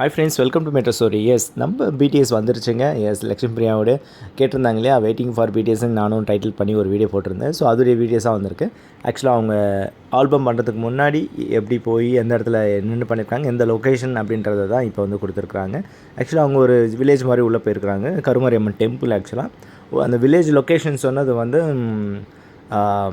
Hi friends, welcome to metro story. Yes, நம்ம BTS வந்துருச்சுங்க. Yes, Lakshmi பிரியாவோட கேட்டிருந்தாங்க இல்லையா, வெயிட்டிங் ஃபார் பிடிஎஸ்ன்னு நானும் டைட்டில் பண்ணி ஒரு வீடியோ போட்டிருந்தேன். ஸோ அதோடைய வீடியோஸாக வந்திருக்கு. ஆக்சுவலாக அவங்க ஆல்பம் பண்ணுறதுக்கு முன்னாடி எப்படி போய் எந்த இடத்துல நின்று பண்ணியிருக்காங்க, எந்த லொக்கேஷன் அப்படின்றத தான் இப்போ வந்து கொடுத்துருக்குறாங்க. ஆக்சுவலாக அவங்க ஒரு வில்லேஜ் மாதிரி உள்ளே போயிருக்கிறாங்க, கருமாரியம்மன் டெம்பிள். ஆக்சுவலாக அந்த வில்லேஜ் லொக்கேஷன் சொன்னது வந்து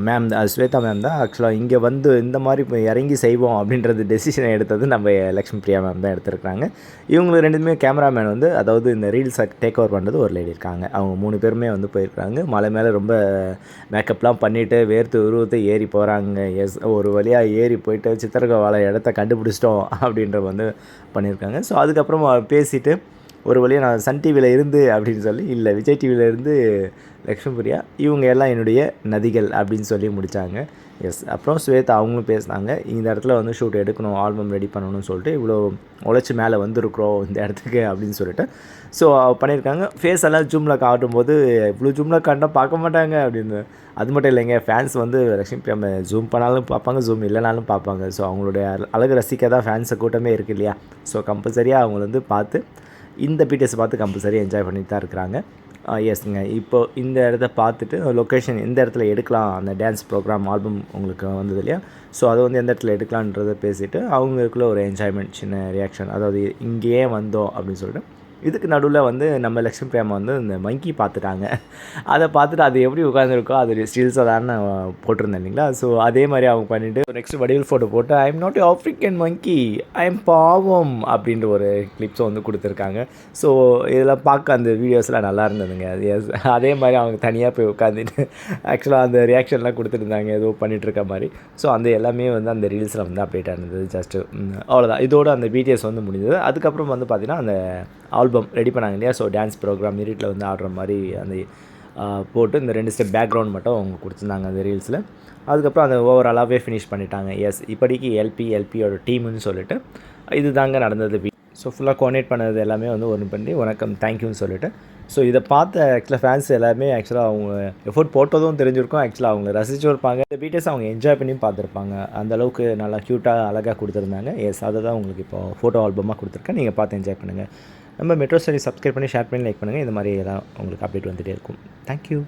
மேம் ஸ்வேதா மேம் தான். ஆக்சுவலாக இங்கே வந்து இந்த மாதிரி இப்போ இறங்கி செய்வோம் அப்படின்றது டெசிஷனை எடுத்தது நம்ம லக்ஷ்மி பிரியா மேம் தான் எடுத்திருக்காங்க. இவங்க ரெண்டுமே கேமராமேன் வந்து, அதாவது இந்த ரீல்ஸை டேக் ஓவர் பண்ணுறது ஒரு லேடி இருக்காங்க. அவங்க 3 பேருமே வந்து போயிருக்காங்க. மலை மேலே ரொம்ப மேக்கப்லாம் பண்ணிவிட்டு வேர்த்து உருவத்தை ஏறி போகிறாங்க. எஸ், ஒரு வழியாக ஏறி போயிட்டு சித்திரக வாழை இடத்த கண்டுபிடிச்சிட்டோம் அப்படின்ற வந்து பண்ணியிருக்காங்க. ஸோ அதுக்கப்புறம் பேசிவிட்டு ஒரு வழியாக நான் சன் டிவியில் இருந்து அப்படின்னு சொல்லி, இல்லை விஜய் டிவியில் இருந்து லக்ஷ்மி பிரியா இவங்க எல்லாம் என்னுடைய நதிகள் அப்படின்னு சொல்லி முடித்தாங்க. எஸ், அப்புறம் ஸ்வேதா அவங்களும் பேசினாங்க. இந்த இடத்துல வந்து ஷூட் எடுக்கணும், ஆல்பம் ரெடி பண்ணணும்னு சொல்லிட்டு இவ்வளோ உழைச்சி மேலே வந்துருக்குறோம் இந்த இடத்துக்கு அப்படின்னு சொல்லிட்டு ஸோ பண்ணியிருக்காங்க. ஃபேஸ் எல்லாம் ஜூமில் காட்டும்போது இவ்வளோ ஜூமில் காட்டினா பார்க்க மாட்டாங்க அப்படின்னு. அது மட்டும் இல்லைங்க, ஃபேன்ஸ் வந்து லக்ஷ்மி பிரியா ஜூம் பண்ணாலும் பார்ப்பாங்க, ஜூம் இல்லைனாலும் பார்ப்பாங்க. ஸோ அவங்களுடைய அழகு ரசிக்க தான் ஃபேன்ஸை கூட்டமே இருக்குது இல்லையா. ஸோ கம்பல்சரியாக அவங்க வந்து பார்த்து இந்த பிடிஎஸ் பார்த்து கம்பல்சரி என்ஜாய் பண்ணிட்டு தான் இருக்கிறாங்க. எஸ்ங்க, இப்போது இந்த இடத்த பார்த்துட்டு லொக்கேஷன் எந்த இடத்துல எடுக்கலாம், அந்த டான்ஸ் ப்ரோக்ராம் ஆல்பம் உங்களுக்கு வந்தது இல்லையா. ஸோ அதை வந்து எந்த இடத்துல எடுக்கலான்றதை பேசிவிட்டு அவங்களுக்குள்ள ஒரு என்ஜாய்மெண்ட், சின்ன ரியாக்ஷன், அதாவது இங்கேயே வந்தோம் அப்படின்னு சொல்லிட்டு. இதுக்கு நடுவில் வந்து நம்ம லக்ஷ்மி பிரியா வந்து இந்த மங்கி பார்த்துட்டாங்க. அதை பார்த்துட்டு அது எப்படி உட்காந்துருக்கோ அது ஸ்டில்ஸாக தானே போட்டிருந்தேன் இல்லைங்களா. ஸோ அதே மாதிரி அவங்க பண்ணிவிட்டு நெக்ஸ்ட் வடிவில் ஃபோட்டோ போட்டு I am not African monkey, I am பாவம் அப்படின்ற ஒரு கிளிப்ஸை வந்து கொடுத்துருக்காங்க. ஸோ இதெல்லாம் பார்க்க அந்த வீடியோஸ்லாம் நல்லா இருந்ததுங்க. எஸ், அதே மாதிரி அவங்க தனியாக போய் உட்காந்துட்டு ஆக்சுவலாக அந்த ரியாக்ஷன்லாம் கொடுத்துருந்தாங்க ஏதோ பண்ணிகிட்ருக்க மாதிரி. ஸோ அந்த எல்லாமே வந்து அந்த ரீல்ஸில் வந்து அப்டேட் ஆனது. ஜஸ்ட்டு அவ்வளோதான். இதோடு அந்த பிடிஎஸ் வந்து முடிஞ்சது. அதுக்கப்புறம் வந்து பார்த்திங்கன்னா அந்த ஆல்பம் ரெடி பண்ணாங்க இல்லையா. ஸோ டான்ஸ் ப்ரோக்ராம் இருட்டில் வந்து ஆடுற மாதிரி அந்த போட்டு இந்த 2 ஸ்டெப் பேக்ரவுண்ட் மட்டும் அவங்க கொடுத்துருந்தாங்க அந்த ரீல்ஸில். அதுக்கப்புறம் அந்த ஓவராலாகவே ஃபினிஷ் பண்ணிட்டாங்க. எஸ், இப்போதைக்கு எல்பியோட டீமுன்னு சொல்லிட்டு இது தாங்க நடந்தது. ஸோ ஃபுல்லாக கோஆர்டினேட் பண்ணது எல்லாமே வந்து ஒன்று பண்ணி வணக்கம் தேங்க்யூன்னு சொல்லிட்டு. ஸோ இதை பார்த்த ஆக்சுவலாக ஃபேன்ஸ் எல்லாமே ஆக்சுவலாக அவங்க எஃபோர்ட் போட்டதும் தெரிஞ்சிருக்கும். ஆக்சுவலாக அவங்க ரசிச்சு இருப்பாங்க. இந்த பிடிஎஸ் அவங்க என்ஜாய் பண்ணி பார்த்துருப்பாங்க. அந்தளவுக்கு நல்லா க்யூட்டாக அழகாக கொடுத்துருந்தாங்க. எஸ், அதை தான் உங்களுக்கு இப்போ ஃபோட்டோ ஆல்பமாக கொடுத்துருக்கேன். நீங்கள் பார்த்து என்ஜாய் பண்ணுங்கள். நம்ம மெட்ரோ ஸ்டோரி சப்ஸ்கிரைப் பண்ணி, ஷேர் பண்ணி, லைக் பண்ணுங்கள். இந்த மாதிரி எல்லாம் உங்களுக்கு அப்டேட் வந்துகிட்டே இருக்கும். தேங்க்யூ.